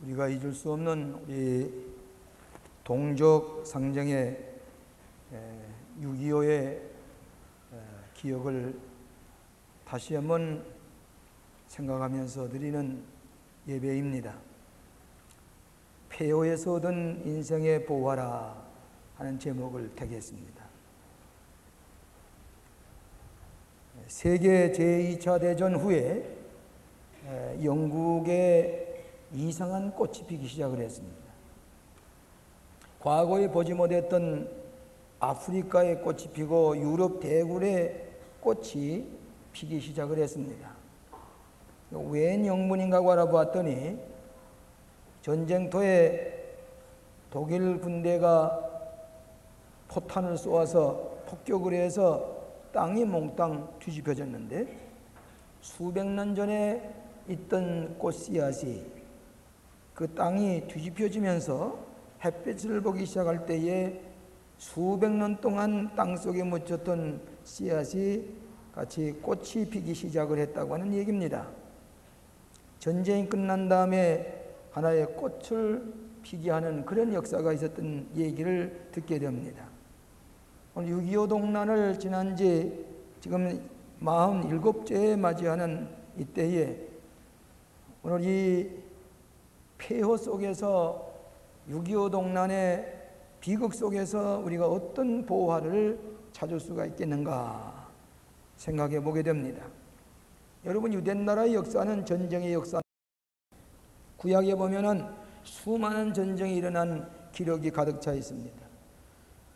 우리가 잊을 수 없는 우리 동족 상정의 6.25의 기억을 다시 한번 생각하면서 드리는 예배입니다. 폐허에서 얻은 인생의 보화라 하는 제목을 택했습니다. 세계 제2차 대전 후에 영국에 이상한 꽃이 피기 시작을 했습니다. 과거에 보지 못했던 아프리카의 꽃이 피고 유럽 대굴의 꽃이 피기 시작을 했습니다. 웬 영문인가 알아보았더니 전쟁터에 독일 군대가 포탄을 쏘아서 폭격을 해서 땅이 몽땅 뒤집혀졌는데 수백 년 전에 있던 꽃 씨앗이 그 땅이 뒤집혀지면서 햇빛을 보기 시작할 때에 수백 년 동안 땅속에 묻혔던 씨앗이 같이 꽃이 피기 시작을 했다고 하는 얘기입니다. 전쟁이 끝난 다음에 하나의 꽃을 피게 하는 그런 역사가 있었던 얘기를 듣게 됩니다. 오늘 6.25 동란을 지난 지 지금 47제에 맞이하는 이때에 오늘 이 폐허 속에서 6.25 동란의 비극 속에서 우리가 어떤 보화를 찾을 수가 있겠는가 생각해 보게 됩니다. 여러분, 유대나라의 역사는 전쟁의 역사. 구약에 보면은 수많은 전쟁이 일어난 기록이 가득 차 있습니다.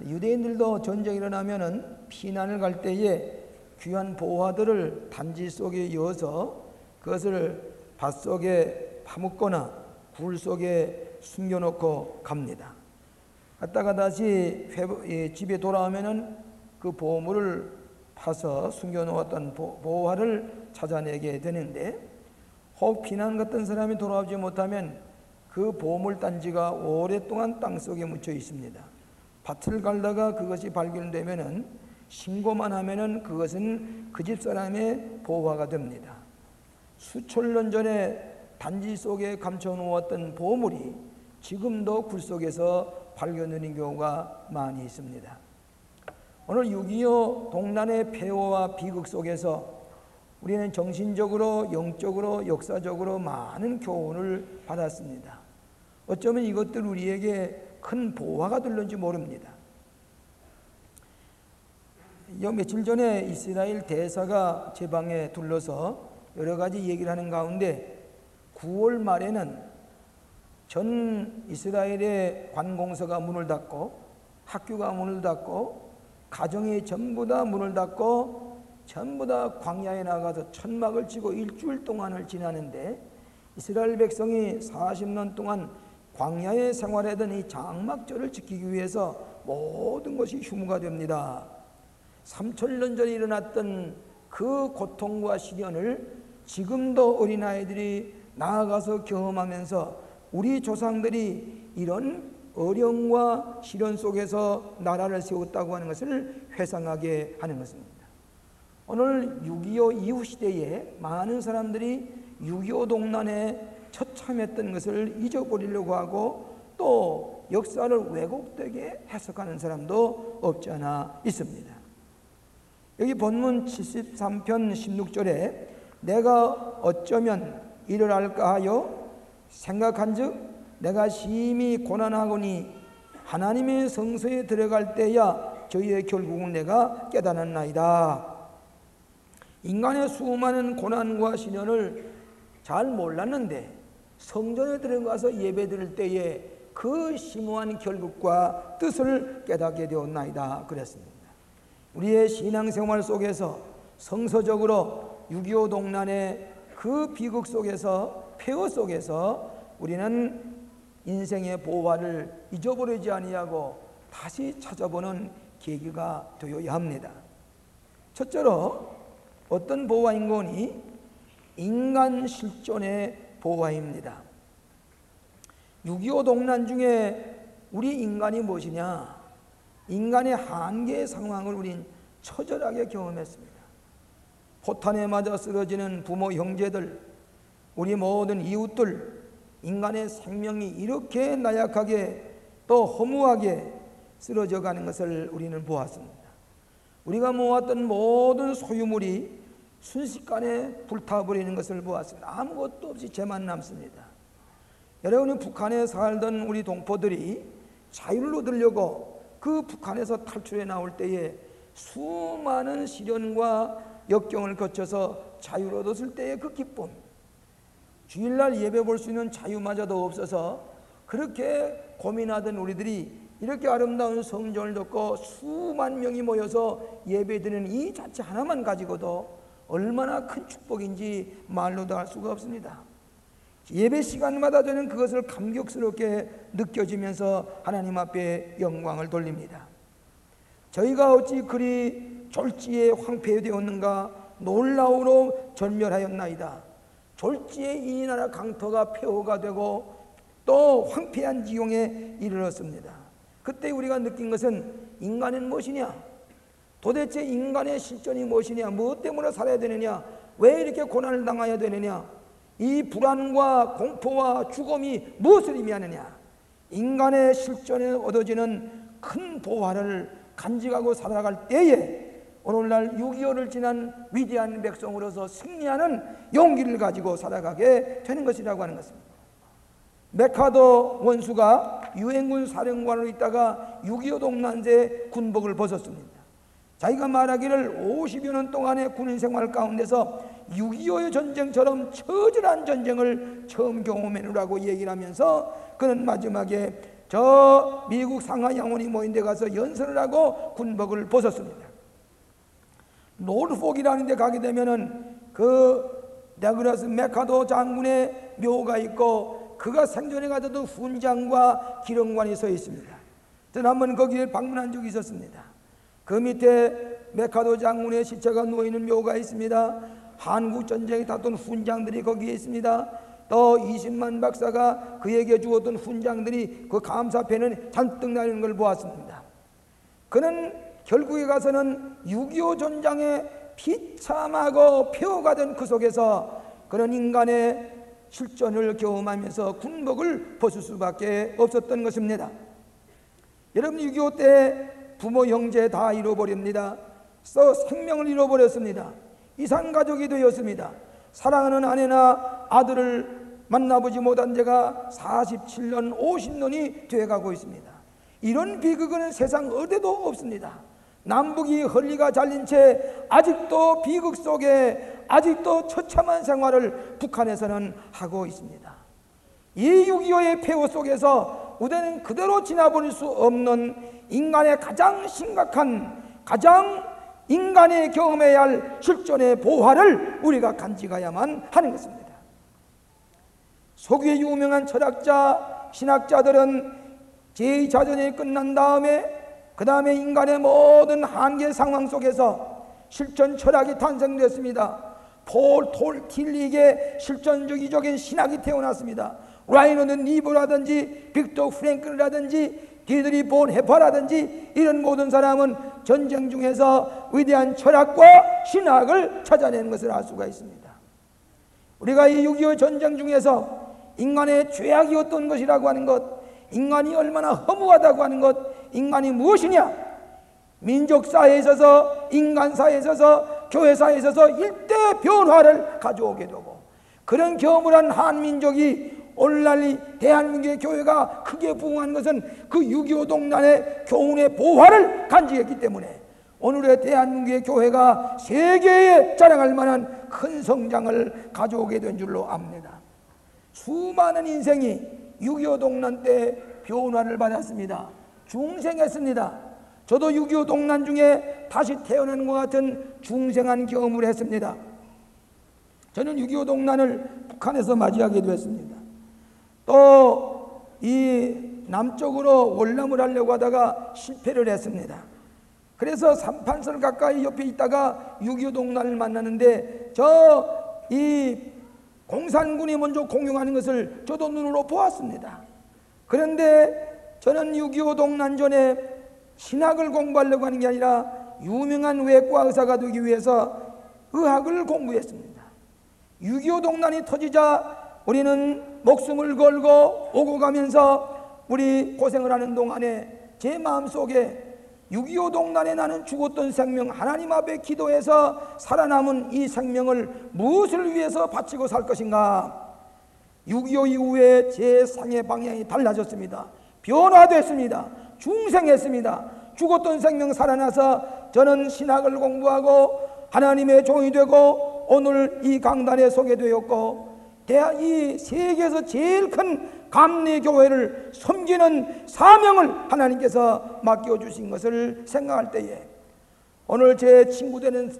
유대인들도 전쟁이 일어나면은 피난을 갈 때에 귀한 보화들을 단지 속에 넣어서 그것을 밭 속에 파묻거나 굴 속에 숨겨놓고 갑니다. 갔다가 다시 집에 돌아오면은 그 보물을 파서 숨겨놓았던 보화를 찾아내게 되는데, 혹 피난 갔던 사람이 돌아오지 못하면 그 보물 단지가 오랫동안 땅속에 묻혀 있습니다. 밭을 갈다가 그것이 발견되면은 신고만 하면은 그것은 그 집 사람의 보화가 됩니다. 수천 년 전에 단지 속에 감춰놓았던 보물이 지금도 굴 속에서 발견되는 경우가 많이 있습니다. 오늘 6.25 동란의 폐허와 비극 속에서 우리는 정신적으로, 영적으로, 역사적으로 많은 교훈을 받았습니다. 어쩌면 이것들 우리에게 큰 보화가 될는지 모릅니다. 며칠 전에 이스라엘 대사가 제 방에 둘러서 여러 가지 얘기를 하는 가운데 9월 말에는 전 이스라엘의 관공서가 문을 닫고 학교가 문을 닫고 가정이 전부 다 문을 닫고 전부 다 광야에 나가서 천막을 치고 일주일 동안을 지나는데, 이스라엘 백성이 40년 동안 광야에 생활하던 이 장막절을 지키기 위해서 모든 것이 휴무가 됩니다. 3,000년 전에 일어났던 그 고통과 시련을 지금도 어린아이들이 나아가서 경험하면서 우리 조상들이 이런 어려움과 시련 속에서 나라를 세웠다고 하는 것을 회상하게 하는 것입니다. 오늘 6.25 이후 시대에 많은 사람들이 6.25 동란에 처참했던 것을 잊어버리려고 하고 또 역사를 왜곡되게 해석하는 사람도 없지 않아 있습니다. 여기 본문 73편 16절에 내가 어쩌면 이를 알까 하여 생각한즉 내가 심히 고난하거니 하나님의 성소에 들어갈 때야 저희의 결국은 내가 깨달았나이다. 인간의 수많은 고난과 시련을 잘 몰랐는데 성전에 들어가서 예배 드릴 때에 그 심오한 결국과 뜻을 깨닫게 되었나이다 그랬습니다. 우리의 신앙생활 속에서 성서적으로 6.25 동란의 그 비극 속에서, 폐허 속에서 우리는 인생의 보화를 잊어버리지 아니하고 다시 찾아보는 계기가 되어야 합니다. 첫째로 어떤 보화인 거니? 인간 실존의 보화입니다. 6.25 동란 중에 우리 인간이 무엇이냐? 인간의 한계의 상황을 우린 처절하게 경험했습니다. 포탄에 맞아 쓰러지는 부모 형제들, 우리 모든 이웃들, 인간의 생명이 이렇게 나약하게 또 허무하게 쓰러져 가는 것을 우리는 보았습니다. 우리가 모았던 모든 소유물이 순식간에 불타버리는 것을 보았습니다. 아무것도 없이 죄만 남습니다. 여러분이 북한에 살던 우리 동포들이 자유를 얻으려고 그 북한에서 탈출해 나올 때에 수많은 시련과 역경을 거쳐서 자유를 얻었을 때의 그 기쁨, 주일날 예배 볼 수 있는 자유마저도 없어서 그렇게 고민하던 우리들이 이렇게 아름다운 성전을 듣고 수만 명이 모여서 예배드리는 이 자체 하나만 가지고도 얼마나 큰 축복인지 말로도 할 수가 없습니다. 예배 시간마다 저는 그것을 감격스럽게 느껴지면서 하나님 앞에 영광을 돌립니다. 저희가 어찌 그리 졸지에 황폐되었는가, 놀라우로 전멸하였나이다. 졸지에 이 나라 강터가 폐허가 되고 또 황폐한 지경에 이르렀습니다. 그때 우리가 느낀 것은 인간은 무엇이냐? 도대체 인간의 실존이 무엇이냐? 무엇 때문에 살아야 되느냐? 왜 이렇게 고난을 당해야 되느냐? 이 불안과 공포와 죽음이 무엇을 의미하느냐? 인간의 실존에 얻어지는 큰 보화를 간직하고 살아갈 때에 오늘날 6.25를 지난 위대한 백성으로서 승리하는 용기를 가지고 살아가게 되는 것이라고 하는 것입니다. 메카도 원수가 유엔군 사령관으로 있다가 6.25 동란세 군복을 벗었습니다. 자기가 말하기를 50여 년 동안의 군인 생활 가운데서 6.25의 전쟁처럼 처절한 전쟁을 처음 경험해보라고 얘기를 하면서 그는 마지막에 저 미국 상하 양원이 모인 데 가서 연설을 하고 군복을 벗었습니다. 노르폭이라는 데 가게 되면은 그 다그라스 메카도 장군의 묘가 있고 그가 생전에 가져도 훈장과 기령관이 서 있습니다. 저는 한번 거기에 방문한 적이 있었습니다. 그 밑에 메카도 장군의 시체가 누워있는 묘가 있습니다. 한국 전쟁에 다툰 훈장들이 거기에 있습니다. 또 20만 박사가 그에게 주었던 훈장들이 그 감사패는 잔뜩 나있는 걸 보았습니다. 그는 결국에 가서는 6.25 전장에 비참하고 폐허가 된 그 속에서 그런 인간의 실존을 경험하면서 군복을 벗을 수밖에 없었던 것입니다. 여러분 6.25 때 부모 형제 다 잃어버립니다. 생명을 잃어버렸습니다. 이산가족이 되었습니다. 사랑하는 아내나 아들을 만나보지 못한 지가 47년 50년이 되어가고 있습니다. 이런 비극은 세상 어디도 없습니다. 남북이 헐리가 잘린 채 아직도 비극 속에 아직도 처참한 생활을 북한에서는 하고 있습니다. 이 6.25의 폐허 속에서 우리는 그대로 지나버릴 수 없는 인간의 가장 심각한, 가장 인간이 경험해야 할 실존의 보화를 우리가 간직해야만 하는 것입니다. 서구의 유명한 철학자, 신학자들은 제2차전이 끝난 다음에 그 다음에 인간의 모든 한계 상황 속에서 실존 철학이 탄생됐습니다. 폴 틸릭의 실존주의적인 신학이 태어났습니다. 라이너드 니브라든지 빅터 프랭클이라든지 디드리 본 헤파라든지 이런 모든 사람은 전쟁 중에서 위대한 철학과 신학을 찾아내는 것을 알 수가 있습니다. 우리가 이 6.25 전쟁 중에서 인간의 죄악이 어떤 것이라고 하는 것, 인간이 얼마나 허무하다고 하는 것, 인간이 무엇이냐? 민족사회에 있어서, 인간사회에 있어서, 교회사회에 있어서 일대 변화를 가져오게 되고 그런 경험을 한 한민족이 오늘날 이 대한민국의 교회가 크게 부흥한 것은 그 6.25 동란의 교훈의 보화를 간직했기 때문에 오늘의 대한민국의 교회가 세계에 자랑할 만한 큰 성장을 가져오게 된 줄로 압니다. 수많은 인생이 6.25 동란 때 변화를 받았습니다. 중생했습니다. 저도 6.25 동란 중에 다시 태어나는 것 같은 중생한 경험을 했습니다. 저는 6.25 동란을 북한에서 맞이하게 됐습니다. 또 이 남쪽으로 월남을 하려고 하다가 실패를 했습니다. 그래서 3판선 가까이 옆에 있다가 6.25 동란을 만나는데 이 공산군이 먼저 공용하는 것을 저도 눈으로 보았습니다. 그런데 저는 6.25 동란 전에 신학을 공부하려고 하는 게 아니라 유명한 외과 의사가 되기 위해서 의학을 공부했습니다. 6.25 동란이 터지자 우리는 목숨을 걸고 오고 가면서 우리 고생을 하는 동안에 제 마음속에 6.25 동란에 나는 죽었던 생명, 하나님 앞에 기도해서 살아남은 이 생명을 무엇을 위해서 바치고 살 것인가? 6.25 이후에 제 삶의 방향이 달라졌습니다. 변화됐습니다. 중생했습니다. 죽었던 생명 살아나서 저는 신학을 공부하고 하나님의 종이 되고 오늘 이 강단에 서게 되었고, 이 세계에서 제일 큰 감리교회를 섬기는 사명을 하나님께서 맡겨주신 것을 생각할 때에, 오늘 제 친구 되는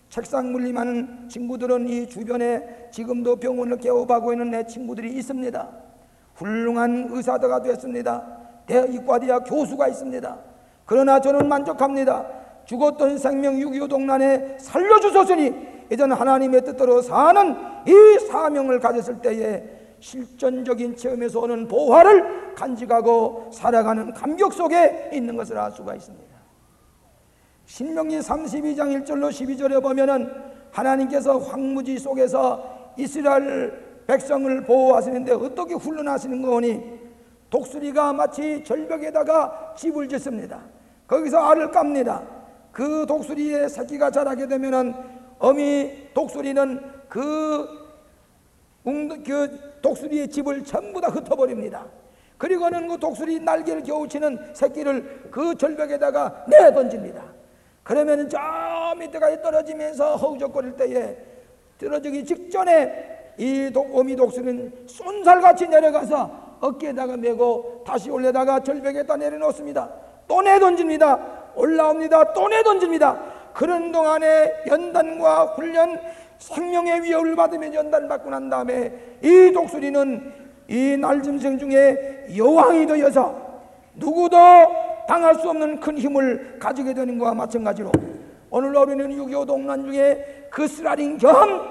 책상 물림하는 친구들은 이 주변에 지금도 병원을 개업하고 있는 내 친구들이 있습니다. 훌륭한 의사가 됐습니다. 이과대학 교수가 있습니다. 그러나 저는 만족합니다. 죽었던 생명 6.25 동란에 살려주셨으니 이제는 하나님의 뜻대로 사는 이 사명을 가졌을 때에 실전적인 체험에서 오는 보화를 간직하고 살아가는 감격 속에 있는 것을 알 수가 있습니다. 신명기 32장 1절로 12절에 보면은 하나님께서 황무지 속에서 이스라엘 백성을 보호하시는데 어떻게 훈련하시는 거니, 독수리가 마치 절벽에다가 집을 짓습니다. 거기서 알을 깝니다. 그 독수리의 새끼가 자라게 되면은 어미 독수리는 그 독수리의 집을 전부 다 흩어버립니다. 그리고는 그 독수리 날개를 겨우치는 새끼를 그 절벽에다가 내던집니다. 그러면 저 밑에까지 떨어지면서 허우적거릴 때에 떨어지기 직전에 이 어미 독수리는 쏜살같이 내려가서 어깨에다가 메고 다시 올려다가 절벽에다 내려놓습니다. 또 내던집니다. 올라옵니다. 또 내던집니다. 그런 동안에 연단과 훈련, 생명의 위협을 받으며 연단을 받고 난 다음에 이 독수리는 이 날짐승 중에 여왕이 되어서 누구도 당할 수 없는 큰 힘을 가지게 되는 것과 마찬가지로 오늘 우리는 6.25 동란 중에 그 쓰라린 겸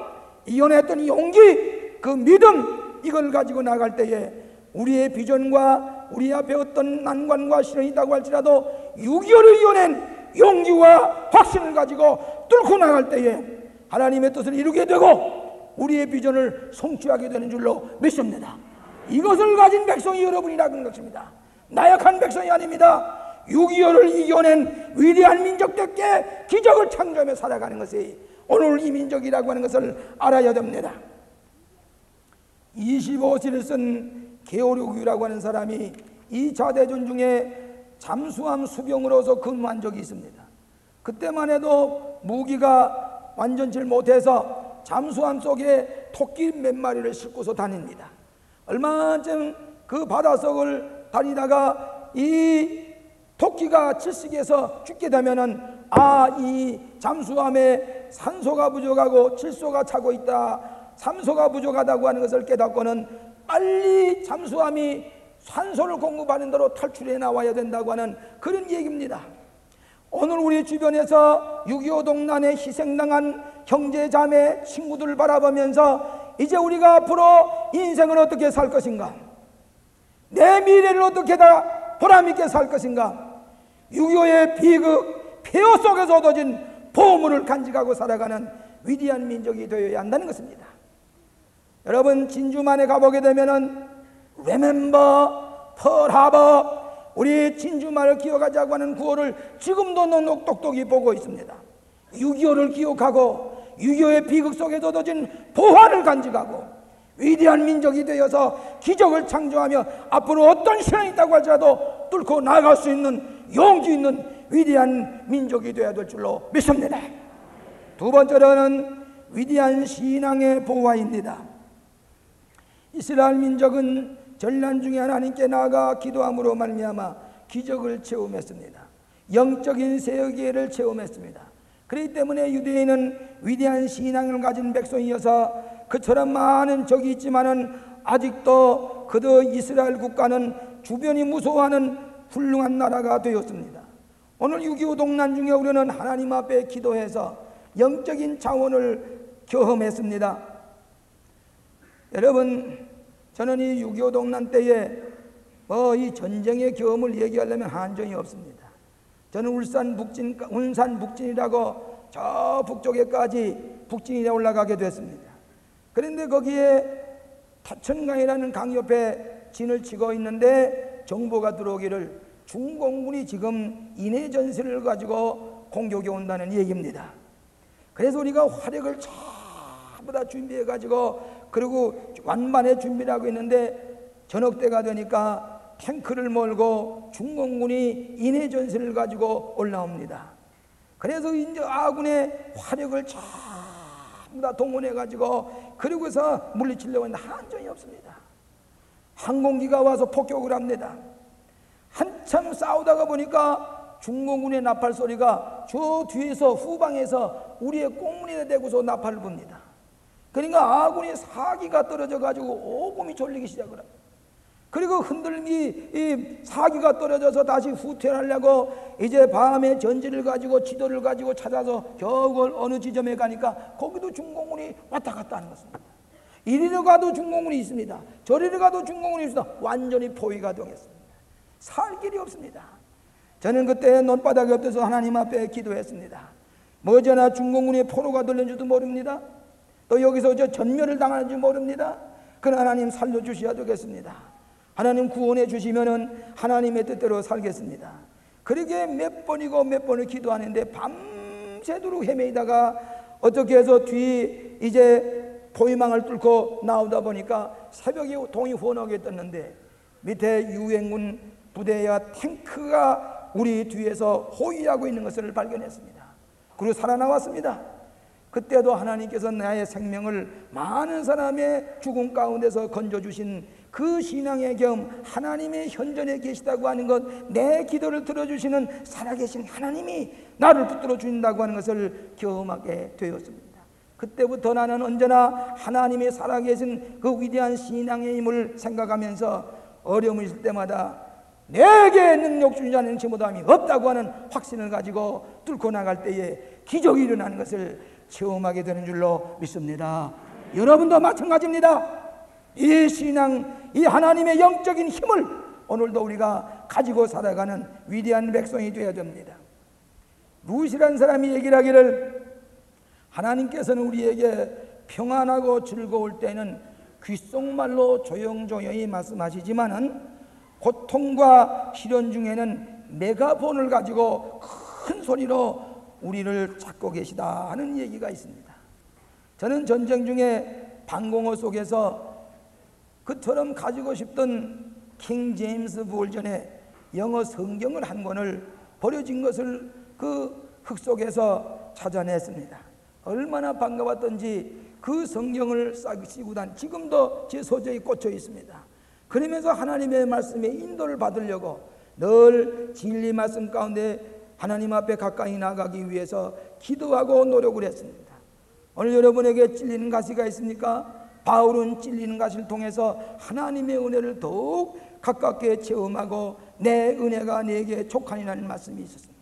이겨냈던 용기, 그 믿음, 이걸 가지고 나갈 때에 우리의 비전과 우리 앞에 어떤 난관과 시련이 있다고 할지라도 6.25를 이겨낸 용기와 확신을 가지고 뚫고 나갈 때에 하나님의 뜻을 이루게 되고 우리의 비전을 성취하게 되는 줄로 믿습니다. 이것을 가진 백성이 여러분이라는 것입니다. 나약한 백성이 아닙니다. 6.25를 이겨낸 위대한 민족답게 기적을 창조하며 살아가는 것이 오늘 이 민족이라고 하는 것을 알아야 됩니다. 25시를 쓴 게오르기라고 하는 사람이 이 자대전 중에 잠수함 수병으로서 근무한 적이 있습니다. 그때만 해도 무기가 완전치 못해서 잠수함 속에 토끼 몇 마리를 싣고서 다닙니다. 얼마쯤 그 바닷속을 다니다가 이 토끼가 질식해서 죽게 되면은 이 잠수함에 산소가 부족하고 질소가 차고 있다, 산소가 부족하다고 하는 것을 깨닫고는 빨리 잠수함이 산소를 공급하는 대로 탈출해 나와야 된다고 하는 그런 얘기입니다. 오늘 우리 주변에서 6.25 동란에 희생당한 형제 자매 친구들을 바라보면서 이제 우리가 앞으로 인생을 어떻게 살 것인가, 내 미래를 어떻게 다 보람있게 살 것인가, 6.25의 비극 폐허 속에서 얻어진 보물을 간직하고 살아가는 위대한 민족이 되어야 한다는 것입니다. 여러분, 진주만에 가보게 되면은 Remember Pearl Harbor, 우리 진주만을 기억하자고 하는 구호를 지금도 똑똑히 보고 있습니다. 6.25를 기억하고 6.25의 비극 속에서 얻어진 보화를 간직하고 위대한 민족이 되어서 기적을 창조하며 앞으로 어떤 시련이 있다고 할지라도 뚫고 나아갈 수 있는 용기 있는 위대한 민족이 되어야 될 줄로 믿습니다. 두 번째로는 위대한 신앙의 보화입니다. 이스라엘 민족은 전란 중에 하나님께 나아가 기도함으로 말미암아 기적을 체험했습니다. 영적인 세계를 체험했습니다. 그렇기 때문에 유대인은 위대한 신앙을 가진 백성이어서 그처럼 많은 적이 있지만은 아직도 그도 이스라엘 국가는 주변이 무서워하는 훌륭한 나라가 되었습니다. 오늘 6.25 동란 중에 우리는 하나님 앞에 기도해서 영적인 자원을 경험했습니다. 여러분, 저는 이 6.25 동란 때에 이 전쟁의 경험을 얘기하려면 한정이 없습니다. 저는 울산 북진이라고 저 북쪽에까지 북진에 올라가게 됐습니다. 그런데 거기에 타천강이라는 강 옆에 진을 치고 있는데 정보가 들어오기를 중공군이 지금 인해 전술을 가지고 공격해 온다는 얘기입니다. 그래서 우리가 화력을 전부 다 준비해 가지고 그리고 완만에 준비를 하고 있는데 저녁 때가 되니까 탱크를 몰고 중공군이 인해 전술을 가지고 올라옵니다. 그래서 이제 아군의 화력을 전부 다 동원해 가지고 그리고서 물리치려고 하는데 한정이 없습니다. 항공기가 와서 폭격을 합니다. 한참 싸우다가 보니까 중공군의 나팔 소리가 저 뒤에서 후방에서 우리의 꽁무니에 대고서 나팔을 붑니다. 그러니까 아군의 사기가 떨어져 가지고 오금이 졸리기 시작을 합니다. 그리고 흔들미 사기가 떨어져서 다시 후퇴하려고 이제 밤에 전지를 가지고 지도를 가지고 찾아서 겨우 어느 지점에 가니까 거기도 중공군이 왔다 갔다 하는 것입니다. 이리로 가도 중공군이 있습니다. 저리로 가도 중공군이 있습니다. 완전히 포위가 되었습니다. 살 길이 없습니다. 저는 그때 논바닥에 엎드려서 하나님 앞에 기도했습니다. 머지않아 중공군의 포로가 들린 줄도 모릅니다. 또 여기서 저 전멸을 당하는지 모릅니다. 그러나 하나님 살려주셔야 되겠습니다. 하나님 구원해 주시면은 하나님의 뜻대로 살겠습니다. 그렇게 몇 번이고 몇 번을 기도하는데 밤새도록 헤매다가 어떻게 해서 뒤 이제 포위망을 뚫고 나오다 보니까 새벽에 동이 훤하게 떴는데 밑에 유엔군 부대와 탱크가 우리 뒤에서 호위하고 있는 것을 발견했습니다. 그리고 살아나왔습니다. 그때도 하나님께서 나의 생명을 많은 사람의 죽음 가운데서 건져주신 그 신앙의 겸 하나님의 현전에 계시다고 하는 것, 내 기도를 들어주시는 살아계신 하나님이 나를 붙들어 주신다고 하는 것을 경험하게 되었습니다. 그때부터 나는 언제나 하나님의 살아계신 그 위대한 신앙의 힘을 생각하면서 어려움이 있을 때마다 내게 능력 주신 자는 지못함이 없다고 하는 확신을 가지고 뚫고 나갈 때에 기적이 일어나는 것을 체험하게 되는 줄로 믿습니다. 여러분도 마찬가지입니다. 이 신앙, 이 하나님의 영적인 힘을 오늘도 우리가 가지고 살아가는 위대한 백성이 되어야 됩니다. 루시라는 사람이 얘기를 하기를 하나님께서는 우리에게 평안하고 즐거울 때는 귓속말로 조용조용히 말씀하시지만은 고통과 시련 중에는 메가폰을 가지고 큰 소리로 우리를 찾고 계시다 하는 얘기가 있습니다. 저는 전쟁 중에 방공호 속에서 그처럼 가지고 싶던 킹 제임스 버전의 영어 성경을 한 권을 버려진 것을 그 흙 속에서 찾아냈습니다. 얼마나 반가웠던지 그 성경을 씌고 단 지금도 제 소재에 꽂혀 있습니다. 그러면서 하나님의 말씀에 인도를 받으려고 늘 진리 말씀 가운데 하나님 앞에 가까이 나가기 위해서 기도하고 노력을 했습니다. 오늘 여러분에게 찔리는 가시가 있습니까? 바울은 찔리는 가시를 통해서 하나님의 은혜를 더욱 가깝게 체험하고 내 은혜가 내게 족하니라는 말씀이 있었습니다.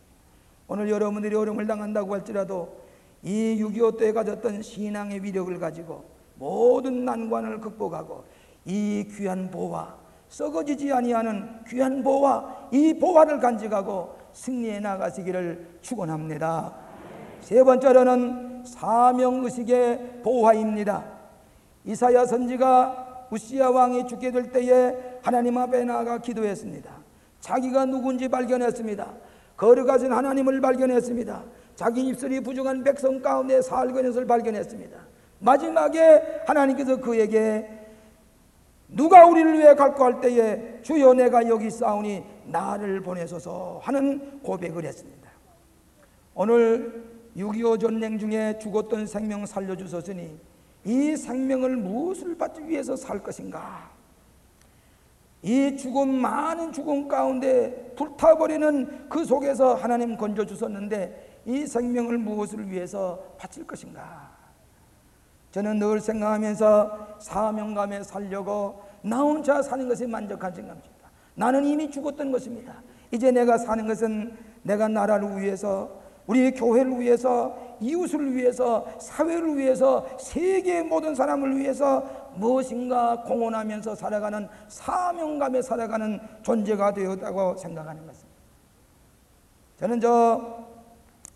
오늘 여러분들이 어려움을 당한다고 할지라도 이 6.25 때 가졌던 신앙의 위력을 가지고 모든 난관을 극복하고 이 귀한 보화, 썩어지지 아니하는 귀한 보화, 이 보화를 간직하고 승리해 나가시기를 축원합니다. 세 번째로는 사명의식의 보화입니다. 이사야 선지가 우시야 왕이 죽게 될 때에 하나님 앞에 나아가 기도했습니다. 자기가 누군지 발견했습니다. 거룩하신 하나님을 발견했습니다. 자기 입술이 부정한 백성 가운데 살고 있는 것을 발견했습니다. 마지막에 하나님께서 그에게 누가 우리를 위해 갈고 할 때에 주여 내가 여기 있사오니 나를 보내소서 하는 고백을 했습니다. 오늘 6.25 전쟁 중에 죽었던 생명 살려주셨으니 이 생명을 무엇을 받기 위해서 살 것인가? 이 죽음, 많은 죽음 가운데 불타버리는 그 속에서 하나님 건져주셨는데 이 생명을 무엇을 위해서 바칠 것인가? 저는 늘 생각하면서 사명감에 살려고 나 혼자 사는 것에 만족하지 않습니다. 나는 이미 죽었던 것입니다. 이제 내가 사는 것은 내가 나라를 위해서, 우리 교회를 위해서, 이웃을 위해서, 사회를 위해서, 세계의 모든 사람을 위해서 무엇인가 공헌하면서 살아가는 사명감에 살아가는 존재가 되었다고 생각하는 것입니다. 저는 저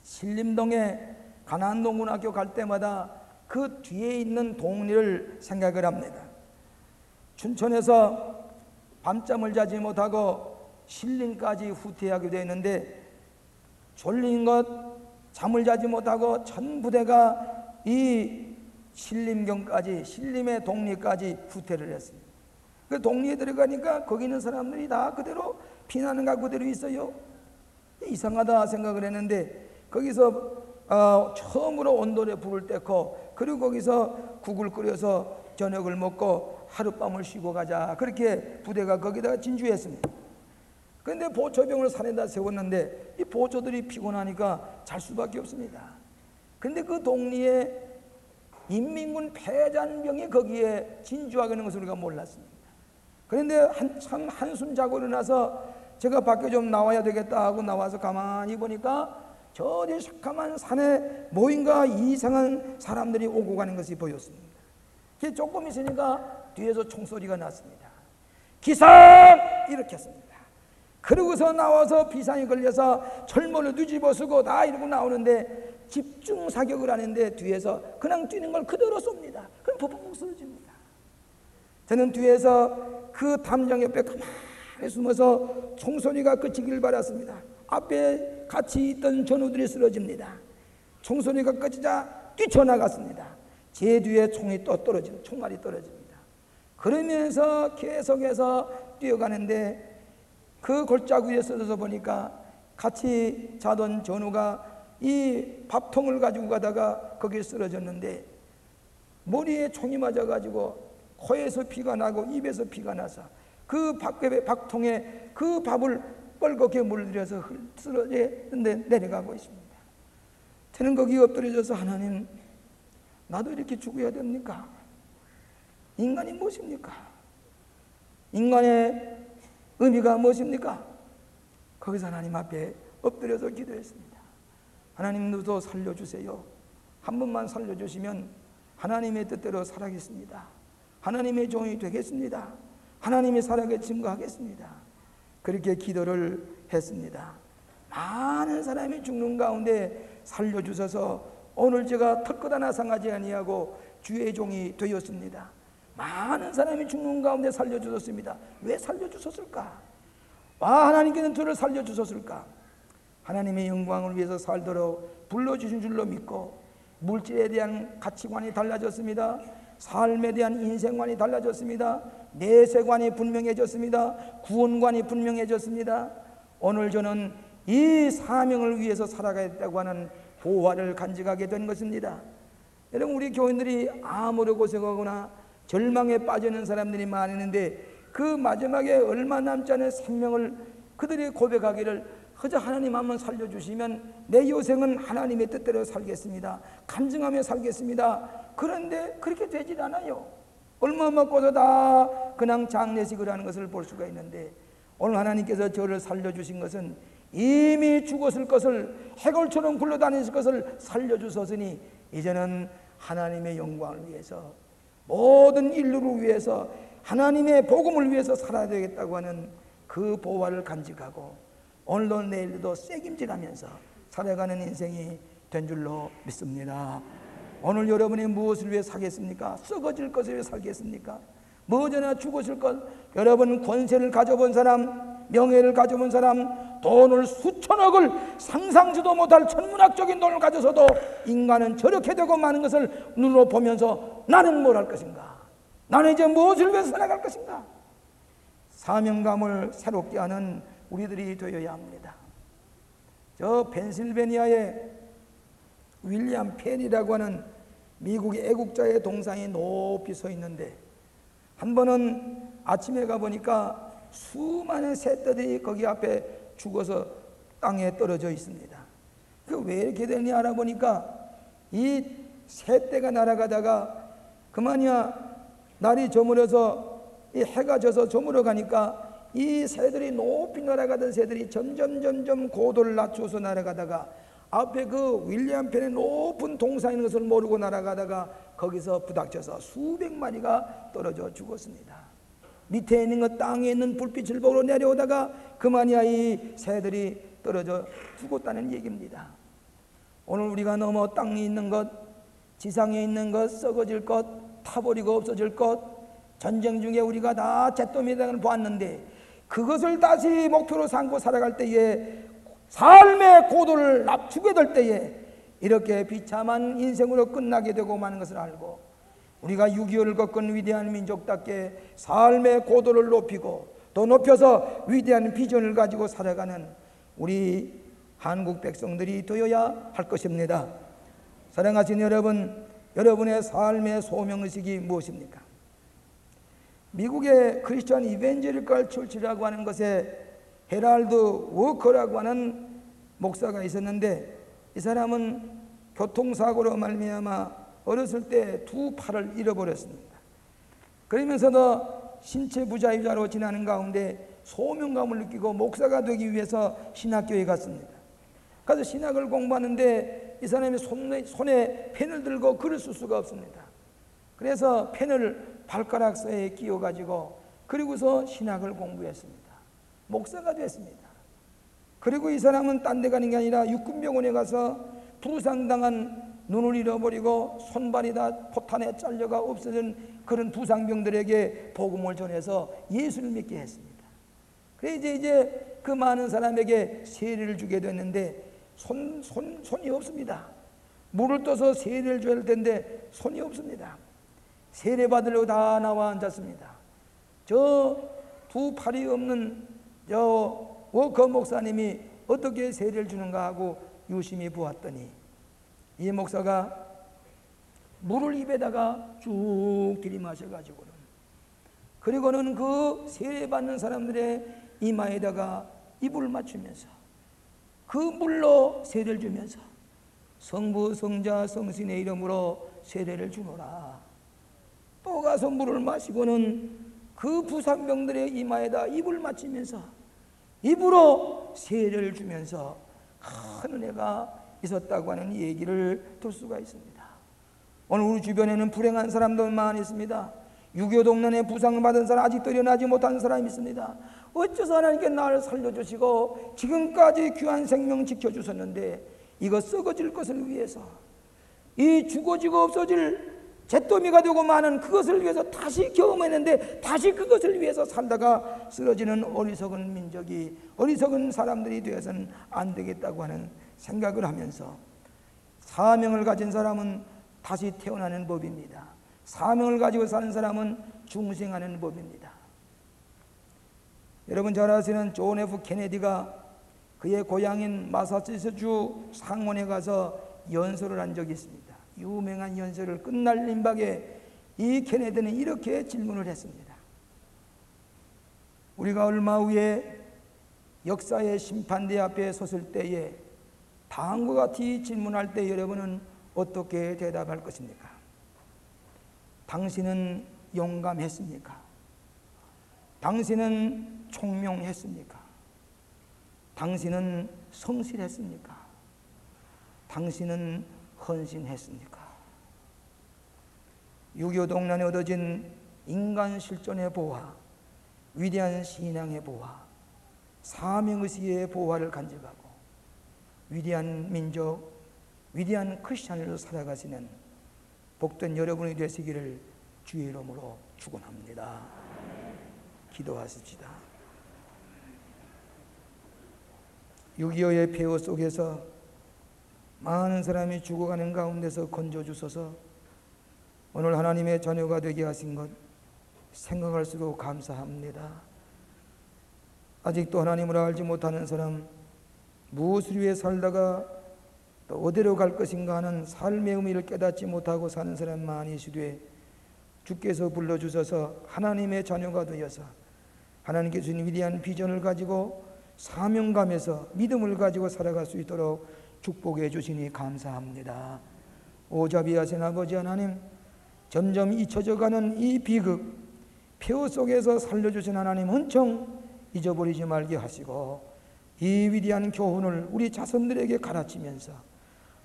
신림동에 가난동고등학교 갈 때마다 그 뒤에 있는 동리를 생각을 합니다. 춘천에서 밤잠을 자지 못하고 신림까지 후퇴하게 되었는데, 졸린 것, 잠을 자지 못하고 전 부대가 이 신림경까지, 신림의 동리까지 후퇴를 했습니다. 그 동리에 들어가니까 거기 있는 사람들이 다 그대로 피난가 그대로 있어요. 이상하다 생각을 했는데, 거기서 처음으로 온돌에 불을 떼고, 그리고 거기서 국을 끓여서 저녁을 먹고 하룻밤을 쉬고 가자, 그렇게 부대가 거기다가 진주했습니다. 그런데 보초병을 산에다 세웠는데 이 보초들이 피곤하니까 잘 수밖에 없습니다. 그런데 그 동리에 인민군 패잔병이 거기에 진주하게 있는 것을 우리가 몰랐습니다. 그런데 한참 한숨 자고 일어나서 제가 밖에 좀 나와야 되겠다 하고 나와서 가만히 보니까 저기 새까만 산에 뭐인가 이상한 사람들이 오고 가는 것이 보였습니다. 조금 있으니까 뒤에서 총소리가 났습니다. 기상! 이렇게 했습니다. 그러고서 나와서 비상이 걸려서 철문을 뒤집어 쓰고 다 이러고 나오는데, 집중 사격을 하는데 뒤에서 그냥 뛰는 걸 그대로 쏩니다. 그럼 벅벅 쓰러집니다. 저는 뒤에서 그 담장 옆에 가만히 숨어서 총소리가 그치길 바랐습니다. 앞에 같이 있던 전우들이 쓰러집니다. 총소리가 꺼지자 뛰쳐나갔습니다. 제 뒤에 총이 또 떨어집니다. 총알이 떨어집니다. 그러면서 계속해서 뛰어가는데, 그 골짜기 위에 서서 보니까 같이 자던 전우가 이 밥통을 가지고 가다가 거기에 쓰러졌는데, 머리에 총이 맞아가지고 코에서 피가 나고 입에서 피가 나서 그 밥통에 그 밥을 뻘겋게 물들여서 쓰러졌는데 내려가고 있습니다. 저는 거기 엎드려져서, 하나님, 나도 이렇게 죽어야 됩니까? 인간이 무엇입니까? 인간의 의미가 무엇입니까? 거기서 하나님 앞에 엎드려서 기도했습니다. 하나님, 너도 살려주세요. 한 번만 살려주시면 하나님의 뜻대로 살아가겠습니다. 하나님의 종이 되겠습니다. 하나님의 사랑에 증거하겠습니다. 그렇게 기도를 했습니다. 많은 사람이 죽는 가운데 살려주셔서 오늘 제가 털끝 하나 상하지 아니하고 주의 종이 되었습니다. 많은 사람이 죽는 가운데 살려주셨습니다. 왜 살려주셨을까? 하나님께는 저를 살려주셨을까? 하나님의 영광을 위해서 살도록 불러주신 줄로 믿고, 물질에 대한 가치관이 달라졌습니다. 삶에 대한 인생관이 달라졌습니다. 내세관이 분명해졌습니다. 구원관이 분명해졌습니다. 오늘 저는 이 사명을 위해서 살아가겠다고 하는 보화를 간직하게 된 것입니다. 여러분, 우리 교인들이 암으로 고생하거나 절망에 빠지는 사람들이 많은데, 그 마지막에 얼마 남지 않은 생명을 그들이 고백하기를, 그저 하나님 한번 살려주시면 내 여생은 하나님의 뜻대로 살겠습니다. 간증하며 살겠습니다. 그런데 그렇게 되질 않아요. 얼마 먹고서 다 그냥 장례식을 하는 것을 볼 수가 있는데, 오늘 하나님께서 저를 살려주신 것은 이미 죽었을 것을, 해골처럼 굴러다니실 것을 살려주셨으니 이제는 하나님의 영광을 위해서, 모든 인류를 위해서, 하나님의 복음을 위해서 살아야 되겠다고 하는 그 보화를 간직하고, 오늘도 내일도 책임지라면서 살아가는 인생이 된 줄로 믿습니다. 오늘 여러분이 무엇을 위해 살겠습니까? 썩어질 것을 위해 살겠습니까? 머지나 죽으실 것, 여러분 권세를 가져본 사람, 명예를 가져본 사람, 돈을 수천억을 상상지도 못할 천문학적인 돈을 가져서도 인간은 저렇게 되고 마는 것을 눈으로 보면서 나는 뭘 할 것인가? 나는 이제 무엇을 위해서 살아갈 것인가? 사명감을 새롭게 하는 우리들이 되어야 합니다. 저 펜실베니아에 윌리엄 펜이라고 하는 미국의 애국자의 동상이 높이 서 있는데, 한 번은 아침에 가보니까 수많은 새떼들이 거기 앞에 죽어서 땅에 떨어져 있습니다. 그 왜 이렇게 되냐 알아보니까, 이 새떼가 날아가다가 그만이야 날이 저물어서 이 해가 져서 저물어 가니까 이 새들이 높이 날아가던 새들이 점점 고도를 낮춰서 날아가다가 앞에 그 윌리엄 펜의 높은 동상이 있는 것을 모르고 날아가다가 거기서 부닥쳐서 수백 마리가 떨어져 죽었습니다. 밑에 있는 것, 땅에 있는 불빛을 보러 내려오다가 그만이야 이 새들이 떨어져 죽었다는 얘기입니다. 오늘 우리가 너무 땅에 있는 것, 지상에 있는 것, 썩어질 것, 타버리고 없어질 것, 전쟁 중에 우리가 다 잿더미를 보았는데 그것을 다시 목표로 삼고 살아갈 때에 삶의 고도를 낮추게 될 때에 이렇게 비참한 인생으로 끝나게 되고 마는 것을 알고 우리가 6.25를 겪은 위대한 민족답게 삶의 고도를 높이고 더 높여서 위대한 비전을 가지고 살아가는 우리 한국 백성들이 되어야 할 것입니다. 사랑하신 여러분, 여러분의 삶의 소명의식이 무엇입니까? 미국의 크리스천 이벤젤리컬 처치라고 하는 것에 헤랄드 워커라고 하는 목사가 있었는데 이 사람은 교통사고로 말미암아 어렸을 때 두 팔을 잃어버렸습니다. 그러면서도 신체 부자유자로 지나는 가운데 소명감을 느끼고 목사가 되기 위해서 신학교에 갔습니다. 가서 신학을 공부하는데 이 사람이 손에 펜을 들고 글을 쓸 수가 없습니다. 그래서 펜을 발가락 사이에 끼워가지고 그리고서 신학을 공부했습니다. 목사가 됐습니다. 그리고 이 사람은 딴 데 가는 게 아니라 육군병원에 가서 부상당한 눈을 잃어버리고 손발이 다 포탄에 잘려가 없어진 그런 부상병들에게 복음을 전해서 예수를 믿게 했습니다. 그래서 이제 그 많은 사람에게 세례를 주게 됐는데 손이 없습니다. 물을 떠서 세례를 줘야 할 텐데 손이 없습니다. 세례 받으려고 다 나와 앉았습니다. 저 두 팔이 없는 저 워커 목사님이 어떻게 세례를 주는가 하고 유심히 보았더니 이 목사가 물을 입에다가 쭉 들이마셔가지고는 그리고는 그 세례 받는 사람들의 이마에다가 입을 맞추면서 그 물로 세례를 주면서 성부 성자 성신의 이름으로 세례를 주노라. 또 가서 물을 마시고는 그 부상병들의 이마에다 입을 맞추면서 입으로 세례를 주면서 큰 은혜가 있었다고 하는 얘기를 들 수가 있습니다. 오늘 우리 주변에는 불행한 사람들 많이 있습니다. 6.25 동란에 부상받은 사람, 아직도 일어나지 못한 사람이 있습니다. 어째서 하나님께 나를 살려주시고 지금까지 귀한 생명 지켜주셨는데 이거 썩어질 것을 위해서 이 죽어지고 없어질 잿더미가 되고 마는 그것을 위해서 다시 경험했는데 다시 그것을 위해서 살다가 쓰러지는 어리석은 민족이, 어리석은 사람들이 되어서는 안 되겠다고 하는 생각을 하면서 사명을 가진 사람은 다시 태어나는 법입니다. 사명을 가지고 사는 사람은 중생하는 법입니다. 여러분 잘 아시는 존 F 케네디가 그의 고향인 마사추세츠 상원에 가서 연설을 한 적이 있습니다. 유명한 연설을 끝날 임박에 이 케네디는 이렇게 질문을 했습니다. 우리가 얼마 후에 역사의 심판대 앞에 섰을 때에 다음과 같이 질문할 때 여러분은 어떻게 대답할 것입니까? 당신은 용감했습니까? 당신은 총명했습니까? 당신은 성실했습니까? 당신은 헌신했습니까? 6.25 동란에 얻어진 인간 실존의 보화, 위대한 신앙의 보화, 사명의식의 보화를 간직하고 위대한 민족, 위대한 크리스찬으로 살아가시는 복된 여러분이 되시기를 주의 이름으로 축원합니다. 기도하십시다. 6.25의 폐허 속에서 많은 사람이 죽어가는 가운데서 건져주셔서 오늘 하나님의 자녀가 되게 하신 것 생각할수록 감사합니다. 아직도 하나님을 알지 못하는 사람, 무엇을 위해 살다가 또 어디로 갈 것인가 하는 삶의 의미를 깨닫지 못하고 사는 사람 많이 있으되 주께서 불러주셔서 하나님의 자녀가 되어서 하나님께 주신 위대한 비전을 가지고 사명감에서 믿음을 가지고 살아갈 수 있도록 축복해 주시니 감사합니다. 오자비하신 아버지 하나님, 점점 잊혀져가는 이 비극, 폐허 속에서 살려주신 하나님 은총 잊어버리지 말게 하시고 이 위대한 교훈을 우리 자손들에게 가르치면서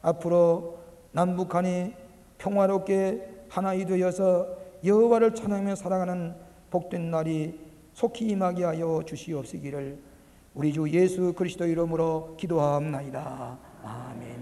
앞으로 남북한이 평화롭게 하나이 되어서 여호와를 찬양하며 살아가는 복된 날이 속히 임하게 하여 주시옵시기를 우리 주 예수 그리스도 이름으로 기도하옵나이다. 아멘.